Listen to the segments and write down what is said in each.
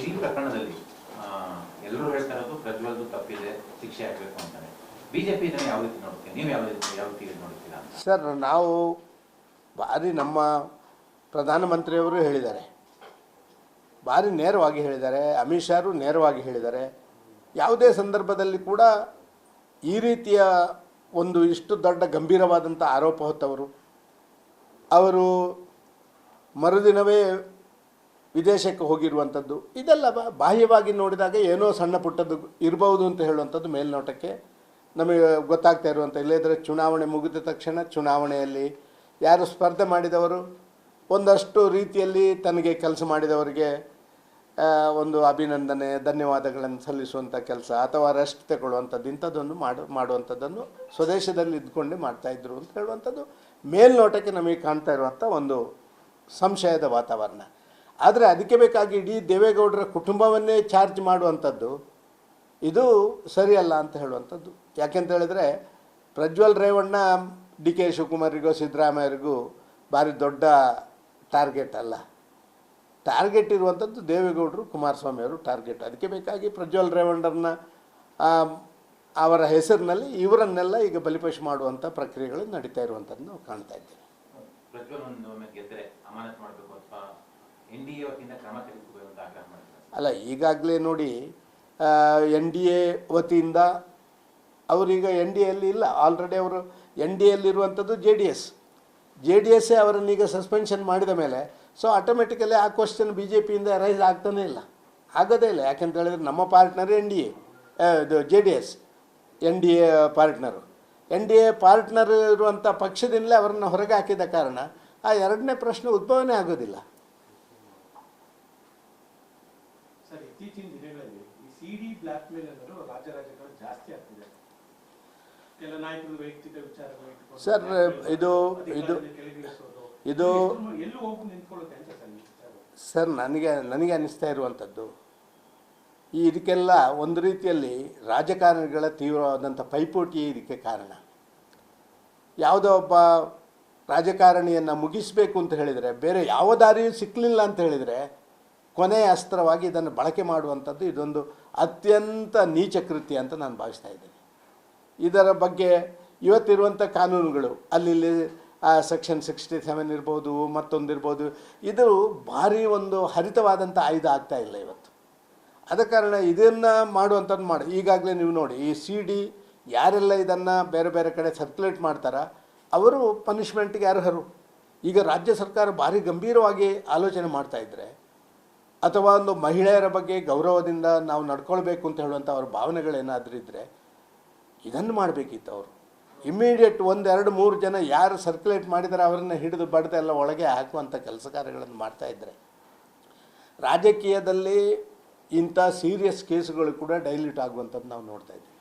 ಇಡೀ ಪ್ರಕರಣದಲ್ಲಿ ಎಲ್ಲರೂ ಹೇಳ್ತಾ ಇರೋದು ಪ್ರಜ್ವಲ್ದು ತಪ್ಪಿದೆ, ಶಿಕ್ಷೆ ಆಗಬೇಕು ಅಂತಾನೆ. ಬಿಜೆಪಿ ಯಾವ ರೀತಿ ನೋಡ್ತೀವಿ, ನೀವು ಯಾವ ರೀತಿ ನೋಡ್ತೀರಾ ಅಂತ? ಸರ್, ನಾವು ಭಾರಿ ನಮ್ಮ ಪ್ರಧಾನಮಂತ್ರಿಯವರು ಹೇಳಿದ್ದಾರೆ, ಭಾರಿ ನೇರವಾಗಿ ಹೇಳಿದ್ದಾರೆ, ಅಮಿತ್ ಶಾರು ನೇರವಾಗಿ ಹೇಳಿದ್ದಾರೆ. ಯಾವುದೇ ಸಂದರ್ಭದಲ್ಲಿ ಕೂಡ ಈ ರೀತಿಯ ಒಂದು ಇಷ್ಟು ದೊಡ್ಡ ಗಂಭೀರವಾದಂಥ ಆರೋಪ ಹೊತ್ತವರು ಅವರು ಮರುದಿನವೇ ವಿದೇಶಕ್ಕೆ ಹೋಗಿರುವಂಥದ್ದು, ಇದೆಲ್ಲ ಬಾಹ್ಯವಾಗಿ ನೋಡಿದಾಗ ಏನೋ ಸಣ್ಣ ಪುಟ್ಟದ್ದು ಇರ್ಬೋದು ಅಂತ ಹೇಳುವಂಥದ್ದು ಮೇಲ್ನೋಟಕ್ಕೆ ನಮಗೆ ಗೊತ್ತಾಗ್ತಾ ಇರುವಂಥ. ಇಲ್ಲದಿದ್ದರೆ ಚುನಾವಣೆ ಮುಗಿದ ತಕ್ಷಣ ಚುನಾವಣೆಯಲ್ಲಿ ಯಾರು ಸ್ಪರ್ಧೆ ಮಾಡಿದವರು ಒಂದಷ್ಟು ರೀತಿಯಲ್ಲಿ ತನಗೆ ಕೆಲಸ ಮಾಡಿದವರಿಗೆ ಒಂದು ಅಭಿನಂದನೆ, ಧನ್ಯವಾದಗಳನ್ನು ಸಲ್ಲಿಸುವಂಥ ಕೆಲಸ ಅಥವಾ ರೆಸ್ಟ್ ತಗೊಳ್ಳುವಂಥದ್ದು, ಇಂಥದ್ದನ್ನು ಮಾಡುವಂಥದ್ದನ್ನು ಸ್ವದೇಶದಲ್ಲಿ ಇದ್ಕೊಂಡೇ ಮಾಡ್ತಾಯಿದ್ರು ಅಂತ ಹೇಳುವಂಥದ್ದು ಮೇಲ್ನೋಟಕ್ಕೆ ನಮಗೆ ಕಾಣ್ತಾ ಇರುವಂಥ ಒಂದು ಸಂಶಯದ ವಾತಾವರಣ. ಆದರೆ ಅದಕ್ಕೆ ಬೇಕಾಗಿ ಇಡೀ ದೇವೇಗೌಡರ ಕುಟುಂಬವನ್ನೇ ಚಾರ್ಜ್ ಮಾಡುವಂಥದ್ದು ಇದು ಸರಿಯಲ್ಲ ಅಂತ ಹೇಳುವಂಥದ್ದು. ಯಾಕೆಂತ ಹೇಳಿದ್ರೆ ಪ್ರಜ್ವಲ್ ರೇವಣ್ಣ ಡಿ ಕೆ ಶಿವಕುಮಾರಿಗೂ ಸಿದ್ದರಾಮಯ್ಯರಿಗೂ ಭಾರಿ ದೊಡ್ಡ ಟಾರ್ಗೆಟ್ ಅಲ್ಲ. ಟಾರ್ಗೆಟ್ ಇರುವಂಥದ್ದು ದೇವೇಗೌಡರು, ಕುಮಾರಸ್ವಾಮಿ ಅವರು ಟಾರ್ಗೆಟ್. ಅದಕ್ಕೆ ಬೇಕಾಗಿ ಪ್ರಜ್ವಲ್ ರೇವಣ್ಣರನ್ನ ಅವರ ಹೆಸರಿನಲ್ಲಿ ಇವರನ್ನೆಲ್ಲ ಈಗ ಬಲಿಪಶು ಮಾಡುವಂಥ ಪ್ರಕ್ರಿಯೆಗಳು ನಡೀತಾ ಇರುವಂಥದ್ದು ನಾವು ಕಾಣ್ತಾ ಇದ್ದೇವೆ. ಅಲ್ಲ, ಈಗಾಗಲೇ ನೋಡಿ NDA ವತಿಯಿಂದ ಅವರೀಗ NDAಯಲ್ಲಿ ಇಲ್ಲ, ಆಲ್ರೆಡಿ ಅವರು NDAಯಲ್ಲಿರುವಂಥದ್ದು JDS ಅವರನ್ನೀಗ ಸಸ್ಪೆನ್ಷನ್ ಮಾಡಿದ ಮೇಲೆ ಸೊ ಆಟೋಮೆಟಿಕಲಿ ಆ ಕ್ವಶನ್ BJPಯಿಂದ ರೈಸ್ ಆಗ್ತಾನೇ ಇಲ್ಲ, ಆಗೋದೇ ಇಲ್ಲ. ಯಾಕೆಂತ ಹೇಳಿದ್ರೆ ನಮ್ಮ ಪಾರ್ಟ್ನರ್ ಇದು JDS NDA partner. NDA partner ಇರುವಂಥ ಪಕ್ಷದಿಂದಲೇ ಅವರನ್ನು ಹೊರಗೆ ಹಾಕಿದ ಕಾರಣ ಆ ಎರಡನೇ ಪ್ರಶ್ನೆ ಉದ್ಭವನೇ ಆಗೋದಿಲ್ಲ. ಸರ್, ಇತ್ತೀಚಿನ ದಿನಗಳಲ್ಲಿ ಈ CD ಬ್ಲಾಕ್ ಮೇಲ್ ಅನ್ನೋದು ರಾಜಕಾರಣ ಜಾಸ್ತಿ ಆಗ್ತಿದೆ. ಕೆಲ ನಾಯಕರು ವೈಯಕ್ತಿಕ ವಿಚಾರಗಳು ಸರ್, ಇದು ಎಲ್ಲೂ ಹೋಗಿ ನಿಂತ್ಕೊಳ್ಳುತ್ತೆ ಅಂತ ಸರ್ ನನಗೆ ಅನ್ನಿಸ್ತಾ ಇರುವಂಥದ್ದು ಇದಕ್ಕೆಲ್ಲ ಒಂದು ರೀತಿಯಲ್ಲಿ ರಾಜಕಾರಣಿಗಳ ತೀವ್ರವಾದಂಥ ಪೈಪೋಟಿ ಇದಕ್ಕೆ ಕಾರಣ. ಯಾವುದೋ ಒಬ್ಬ ರಾಜಕಾರಣಿಯನ್ನು ಮುಗಿಸಬೇಕು ಅಂತ ಹೇಳಿದರೆ ಬೇರೆ ಯಾವ ದಾರಿಯೂ ಸಿಕ್ಕಲಿಲ್ಲ ಅಂತ ಹೇಳಿದರೆ ಕೊನೆಯ ಅಸ್ತ್ರವಾಗಿ ಇದನ್ನು ಬಳಕೆ ಮಾಡುವಂಥದ್ದು ಇದೊಂದು ಅತ್ಯಂತ ನೀಚ ಕೃತ್ಯ ಅಂತ ನಾನು ಭಾವಿಸ್ತಾ ಇದ್ದೇನೆ. ಇದರ ಬಗ್ಗೆ ಇವತ್ತಿರುವಂಥ ಕಾನೂನುಗಳು ಅಲ್ಲಿ ಸೆಕ್ಷನ್ 67 ಇರ್ಬೋದು, ಮತ್ತೊಂದಿರ್ಬೋದು, ಇದು ಭಾರಿ ಒಂದು ಹರಿತವಾದಂಥ ಆಯುಧ ಆಗ್ತಾ ಇಲ್ಲ ಇವತ್ತು. ಆದ ಕಾರಣ ಇದನ್ನು ಮಾಡುವಂಥದ್ದು ಈಗಾಗಲೇ ನೀವು ನೋಡಿ, ಈ CD ಯಾರೆಲ್ಲ ಇದನ್ನು ಬೇರೆ ಬೇರೆ ಕಡೆ ಸರ್ಕ್ಯುಲೇಟ್ ಮಾಡ್ತಾರ ಅವರು ಪನಿಷ್ಮೆಂಟ್ಗೆ ಅರ್ಹರು. ಈಗ ರಾಜ್ಯ ಸರ್ಕಾರ ಭಾರಿ ಗಂಭೀರವಾಗಿ ಆಲೋಚನೆ ಮಾಡ್ತಾಯಿದ್ರೆ ಅಥವಾ ಒಂದು ಮಹಿಳೆಯರ ಬಗ್ಗೆ ಗೌರವದಿಂದ ನಾವು ನಡ್ಕೊಳ್ಬೇಕು ಅಂತ ಹೇಳುವಂಥ ಅವ್ರ ಭಾವನೆಗಳೇನಾದರೂ ಇದ್ದರೆ ಇದನ್ನು ಮಾಡಬೇಕಿತ್ತು. ಅವರು ಇಮ್ಮಿಡಿಯೇಟ್ 1, 2, 3 ಜನ ಯಾರು ಸರ್ಕ್ಯುಲೇಟ್ ಮಾಡಿದರೆ ಅವರನ್ನು ಹಿಡಿದು ಬಡ್ದು ಎಲ್ಲ ಒಳಗೆ ಹಾಕುವಂಥ ಕೆಲಸ ಕಾರ್ಯಗಳನ್ನು ಮಾಡ್ತಾಯಿದ್ರೆ ರಾಜಕೀಯದಲ್ಲಿ ಇಂಥ ಸೀರಿಯಸ್ ಕೇಸುಗಳು ಕೂಡ ಡೈಲ್ಯೂಟ್ ಆಗುವಂಥದ್ದು ನಾವು ನೋಡ್ತಾ ಇದ್ದೀವಿ.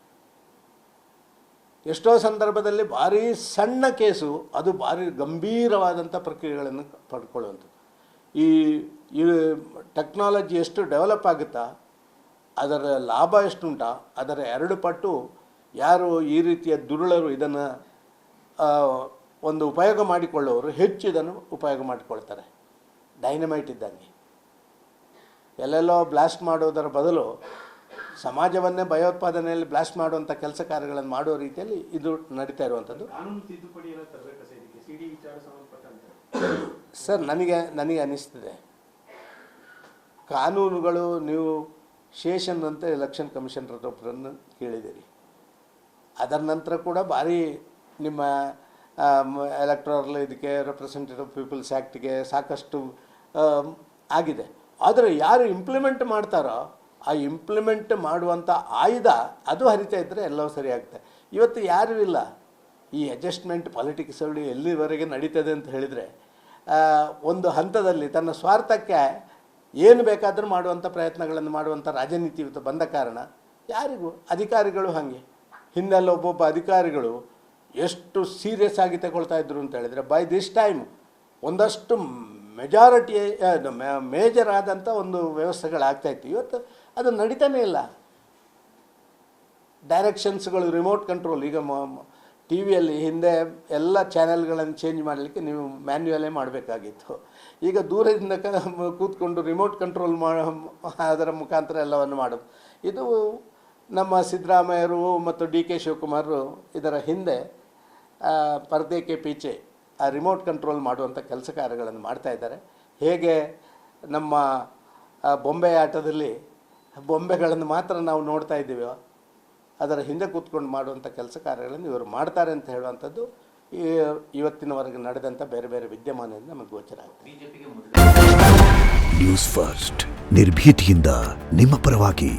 ಎಷ್ಟೋ ಸಂದರ್ಭದಲ್ಲಿ ಭಾರಿ ಸಣ್ಣ ಕೇಸು ಅದು ಭಾರಿ ಗಂಭೀರವಾದಂಥ ಪ್ರಕ್ರಿಯೆಗಳನ್ನು ಪಡ್ಕೊಳ್ಳುವಂಥದ್ದು. ಈ ಟೆಕ್ನಾಲಜಿ ಎಷ್ಟು ಡೆವಲಪ್ ಆಗುತ್ತಾ ಅದರ ಲಾಭ ಎಷ್ಟುಂಟಾ ಅದರ 2 ಪಟ್ಟು ಯಾರು ಈ ರೀತಿಯ ದುರುಳರು ಇದನ್ನು ಒಂದು ಉಪಯೋಗ ಮಾಡಿಕೊಳ್ಳೋರು ಹೆಚ್ಚು ಇದನ್ನು ಉಪಯೋಗ ಮಾಡಿಕೊಳ್ತಾರೆ. ಡೈನಮೈಟ್ ಇದ್ದಂಗೆ ಎಲ್ಲೆಲ್ಲೋ ಬ್ಲಾಸ್ಟ್ ಮಾಡೋದರ ಬದಲು ಸಮಾಜವನ್ನೇ ಭಯೋತ್ಪಾದನೆಯಲ್ಲಿ ಬ್ಲಾಸ್ಟ್ ಮಾಡುವಂಥ ಕೆಲಸ ಕಾರ್ಯಗಳನ್ನು ಮಾಡೋ ರೀತಿಯಲ್ಲಿ ಇದು ನಡೀತಾ ಇರುವಂಥದ್ದು. ಸರ್, ನನಗೆ ಅನ್ನಿಸ್ತದೆ ಕಾನೂನುಗಳು ನೀವು ಶೇಷನ್ ಅಂತ ಎಲೆಕ್ಷನ್ ಕಮಿಷನರೊಬ್ಬರನ್ನು ಕೇಳಿದ್ದೀರಿ. ಅದರ ನಂತರ ಕೂಡ ಭಾರಿ ನಿಮ್ಮ ಎಲೆಕ್ಟ್ರಲ್ ಇದಕ್ಕೆ ರೆಪ್ರೆಸೆಂಟೇಟಿವ್ ಪೀಪಲ್ಸ್ ಆ್ಯಕ್ಟ್ಗೆ ಸಾಕಷ್ಟು ಆಗಿದೆ. ಆದರೆ ಯಾರು ಇಂಪ್ಲಿಮೆಂಟ್ ಮಾಡ್ತಾರೋ ಆ ಇಂಪ್ಲಿಮೆಂಟ್ ಮಾಡುವಂಥ ಆಯುಧ ಅದು ಹರಿತಾ ಇದ್ದರೆ ಎಲ್ಲವೂ ಸರಿಯಾಗುತ್ತೆ. ಇವತ್ತು ಯಾರೂ ಇಲ್ಲ. ಈ ಅಡ್ಜಸ್ಟ್ಮೆಂಟ್ ಪಾಲಿಟಿಕ್ಸ್ ಎಲ್ಲಿವರೆಗೆ ನಡೀತದೆ ಅಂತ ಹೇಳಿದರೆ ಒಂದು ಹಂತದಲ್ಲಿ ತನ್ನ ಸ್ವಾರ್ಥಕ್ಕೆ ಏನು ಬೇಕಾದರೂ ಮಾಡುವಂಥ ಪ್ರಯತ್ನಗಳನ್ನು ಮಾಡುವಂಥ ರಾಜನೀತಿ ಇವತ್ತು ಬಂದ ಕಾರಣ ಯಾರಿಗೂ ಅಧಿಕಾರಿಗಳು ಹಾಗೆ ಹಿಂದೆಲ್ಲ ಒಬ್ಬೊಬ್ಬ ಅಧಿಕಾರಿಗಳು ಎಷ್ಟು ಸೀರಿಯಸ್ ಆಗಿ ತಗೊಳ್ತಾ ಇದ್ರು ಅಂತ ಹೇಳಿದರೆ ಬೈ ದಿಸ್ ಟೈಮ್ ಒಂದಷ್ಟು ಮೇಜರ್ ಆದಂಥ ಒಂದು ವ್ಯವಸ್ಥೆಗಳಾಗ್ತಾಯಿತ್ತು. ಇವತ್ತು ಅದು ನಡೀತಾನೇ ಇಲ್ಲ. ಡೈರೆಕ್ಷನ್ಸ್ಗಳು, ರಿಮೋಟ್ ಕಂಟ್ರೋಲ್. ಈಗ ಟಿ ವಿಯಲ್ಲಿ ಹಿಂದೆ ಎಲ್ಲ ಚಾನೆಲ್ಗಳನ್ನು ಚೇಂಜ್ ಮಾಡಲಿಕ್ಕೆ ನೀವು ಮ್ಯಾನ್ಯುಯಲೇ ಮಾಡಬೇಕಾಗಿತ್ತು. ಈಗ ದೂರದಿಂದ ಕೂತ್ಕೊಂಡು ರಿಮೋಟ್ ಕಂಟ್ರೋಲ್ ಅದರ ಮುಖಾಂತರ ಎಲ್ಲವನ್ನು ಮಾಡೋದು. ಇದು ನಮ್ಮ ಸಿದ್ದರಾಮಯ್ಯರು ಮತ್ತು ಡಿ ಕೆ ಶಿವಕುಮಾರರು ಇದರ ಹಿಂದೆ ಪರ್ದೆ ಕೆ ಪೀಚೆ ಆ ರಿಮೋಟ್ ಕಂಟ್ರೋಲ್ ಮಾಡುವಂಥ ಕೆಲಸ ಕಾರ್ಯಗಳನ್ನು ಮಾಡ್ತಾ ಇದ್ದಾರೆ. ಹೇಗೆ ನಮ್ಮ ಬೊಂಬೆ ಆಟದಲ್ಲಿ ಬೊಂಬೆಗಳನ್ನು ಮಾತ್ರ ನಾವು ನೋಡ್ತಾ ಇದ್ದೀವೋ ಅದರ ಹಿಂದೆ ಕೂತ್ಕೊಂಡು ಮಾಡುವಂಥ ಕೆಲಸ ಕಾರ್ಯಗಳನ್ನು ಇವರು ಮಾಡ್ತಾರೆ ಅಂತ ಹೇಳುವಂಥದ್ದು ಇವತ್ತಿನವರೆಗೆ ನಡೆದಂಥ ಬೇರೆ ಬೇರೆ ವಿದ್ಯಮಾನದಿಂದ ನಮಗೆ ಗೋಚರ ಆಗುತ್ತೆ. ಬಿಜೆಪಿಗೆ ನ್ಯೂಸ್ ಫಸ್ಟ್ ನಿರ್ಭೀತಿಯಿಂದ ನಿಮ್ಮ ಪರವಾಗಿ.